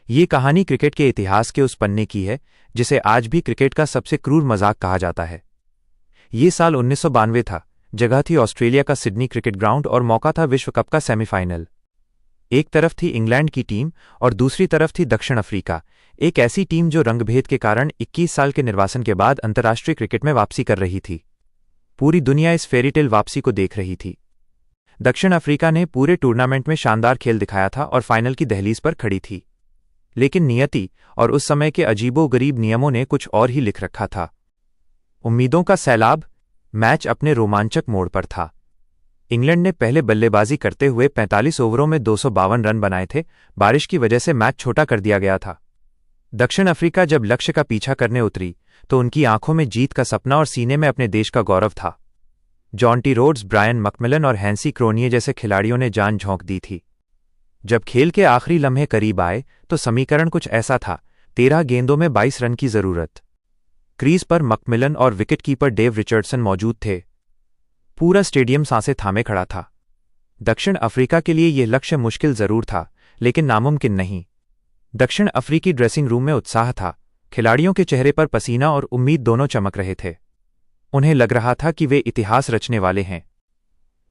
ये कहानी क्रिकेट के इतिहास के उस पन्ने की है जिसे आज भी क्रिकेट का सबसे क्रूर मजाक कहा जाता है। ये साल 1992 था। जगह थी ऑस्ट्रेलिया का सिडनी क्रिकेट ग्राउंड और मौका था विश्व कप का सेमीफाइनल। एक तरफ थी इंग्लैंड की टीम और दूसरी तरफ थी दक्षिण अफ्रीका, एक ऐसी टीम जो रंगभेद के कारण 21 साल के निर्वासन के बाद अंतर्राष्ट्रीय क्रिकेट में वापसी कर रही थी। पूरी दुनिया इस फेरीटेल वापसी को देख रही थी। दक्षिण अफ्रीका ने पूरे टूर्नामेंट में शानदार खेल दिखाया था और फाइनल की दहलीज पर खड़ी थी, लेकिन नियति और उस समय के अजीबोगरीब नियमों ने कुछ और ही लिख रखा था। उम्मीदों का सैलाब, मैच अपने रोमांचक मोड़ पर था। इंग्लैंड ने पहले बल्लेबाजी करते हुए 45 ओवरों में 252 रन बनाए थे। बारिश की वजह से मैच छोटा कर दिया गया था। दक्षिण अफ्रीका जब लक्ष्य का पीछा करने उतरी तो उनकी आंखों में जीत का सपना और सीने में अपने देश का गौरव था। जॉन्टी रोड्स, ब्रायन मैकमिलन और हैंसी क्रोनिये जैसे खिलाड़ियों ने जान झोंक दी थी। जब खेल के आखिरी लम्हे करीब आए तो समीकरण कुछ ऐसा था: 13 गेंदों में 22 रन की जरूरत। क्रीज पर मैकमिलन और विकेटकीपर डेव रिचर्डसन मौजूद थे। पूरा स्टेडियम सांसें थामे खड़ा था। दक्षिण अफ्रीका के लिए यह लक्ष्य मुश्किल जरूर था, लेकिन नामुमकिन नहीं। दक्षिण अफ्रीकी ड्रेसिंग रूम में उत्साह था। खिलाड़ियों के चेहरे पर पसीना और उम्मीद दोनों चमक रहे थे। उन्हें लग रहा था कि वे इतिहास रचने वाले हैं।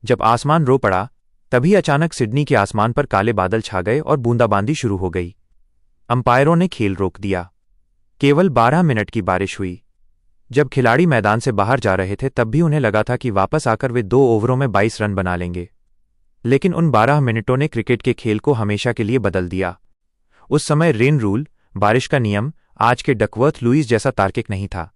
जब आसमान रो पड़ा, तभी अचानक सिडनी के आसमान पर काले बादल छा गए और बूंदाबांदी शुरू हो गई। अंपायरों ने खेल रोक दिया। केवल 12 मिनट की बारिश हुई। जब खिलाड़ी मैदान से बाहर जा रहे थे तब भी उन्हें लगा था कि वापस आकर वे 2 ओवरों में 22 रन बना लेंगे, लेकिन उन 12 मिनटों ने क्रिकेट के खेल को हमेशा के लिए बदल दिया। उस समय रेन रूल, बारिश का नियम, आज के डकवर्थ लुईस जैसा तार्किक नहीं था।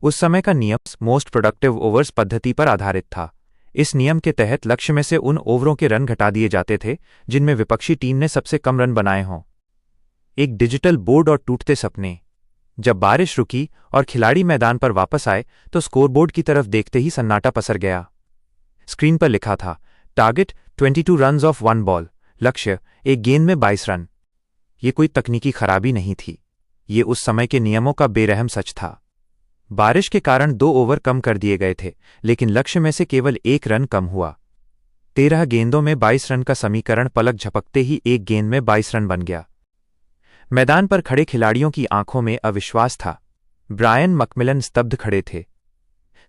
उस समय का नियम मोस्ट प्रोडक्टिव ओवर्स पद्धति पर आधारित था। इस नियम के तहत लक्ष्य में से उन ओवरों के रन घटा दिए जाते थे जिनमें विपक्षी टीम ने सबसे कम रन बनाए हों। एक डिजिटल बोर्ड और टूटते सपने। जब बारिश रुकी और खिलाड़ी मैदान पर वापस आए तो स्कोरबोर्ड की तरफ देखते ही सन्नाटा पसर गया। स्क्रीन पर लिखा था, टारगेट 22 रन्स ऑफ 1 बॉल, लक्ष्य 1 गेंद में 22 रन। ये कोई तकनीकी खराबी नहीं थी, ये उस समय के नियमों का बेरहम सच था। बारिश के कारण 2 ओवर कम कर दिए गए थे, लेकिन लक्ष्य में से केवल 1 रन कम हुआ। 13 गेंदों में 22 रन का समीकरण पलक झपकते ही 1 गेंद में 22 रन बन गया। मैदान पर खड़े खिलाड़ियों की आंखों में अविश्वास था। ब्रायन मैकमिलन स्तब्ध खड़े थे।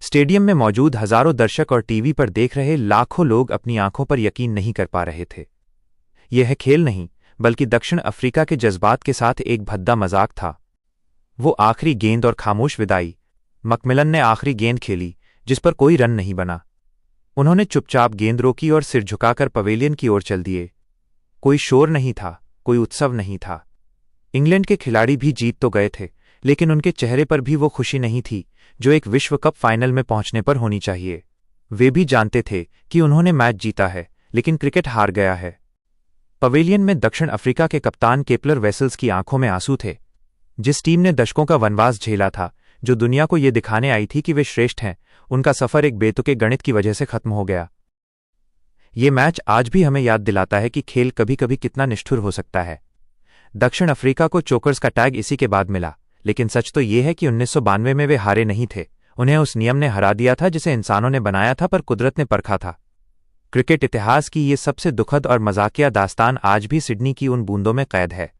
स्टेडियम में मौजूद हजारों दर्शक और टीवी पर देख रहे लाखों लोग अपनी आंखों पर यकीन नहीं कर पा रहे थे। यह खेल नहीं, बल्कि दक्षिण अफ्रीका के जज्बात के साथ एक भद्दा मजाक था। वो आखिरी गेंद और खामोश विदाई। मैकमिलन ने आखिरी गेंद खेली जिस पर कोई रन नहीं बना। उन्होंने चुपचाप गेंद रोकी और सिर झुकाकर पवेलियन की ओर चल दिए। कोई शोर नहीं था, कोई उत्सव नहीं था। इंग्लैंड के खिलाड़ी भी जीत तो गए थे, लेकिन उनके चेहरे पर भी वो खुशी नहीं थी जो एक विश्व कप फाइनल में पहुंचने पर होनी चाहिए। वे भी जानते थे कि उन्होंने मैच जीता है, लेकिन क्रिकेट हार गया है। पवेलियन में दक्षिण अफ्रीका के कप्तान केपलर वेसल्स की आंखों में आंसू थे। जिस टीम ने दशकों का वनवास झेला था, जो दुनिया को ये दिखाने आई थी कि वे श्रेष्ठ हैं, उनका सफर एक बेतुके गणित की वजह से खत्म हो गया। ये मैच आज भी हमें याद दिलाता है कि खेल कभी कभी कितना निष्ठुर हो सकता है। दक्षिण अफ्रीका को चोकर्स का टैग इसी के बाद मिला, लेकिन सच तो ये है कि 1992 में वे हारे नहीं थे। उन्हें उस नियम ने हरा दिया था जिसे इंसानों ने बनाया था पर कुदरत ने परखा था। क्रिकेट इतिहास की ये सबसे दुखद और मजाकिया दास्तान आज भी सिडनी की उन बूंदों में कैद है।